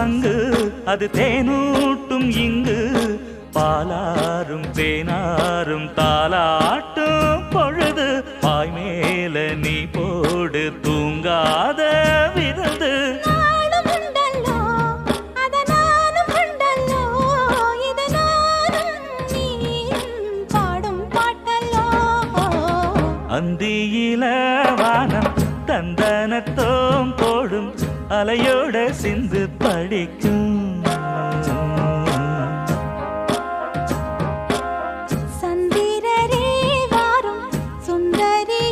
சங்கு அது தேனூட்டும் இங்கு பாலாரும் தேனாரும் தாலாட்டும் பொழுது பாய் மேல நீ போடு தூங்காத விருந்து அந்தியில வானம் தந்தனத்தோம் போடும் அலையோட சிந்து படிக்கும்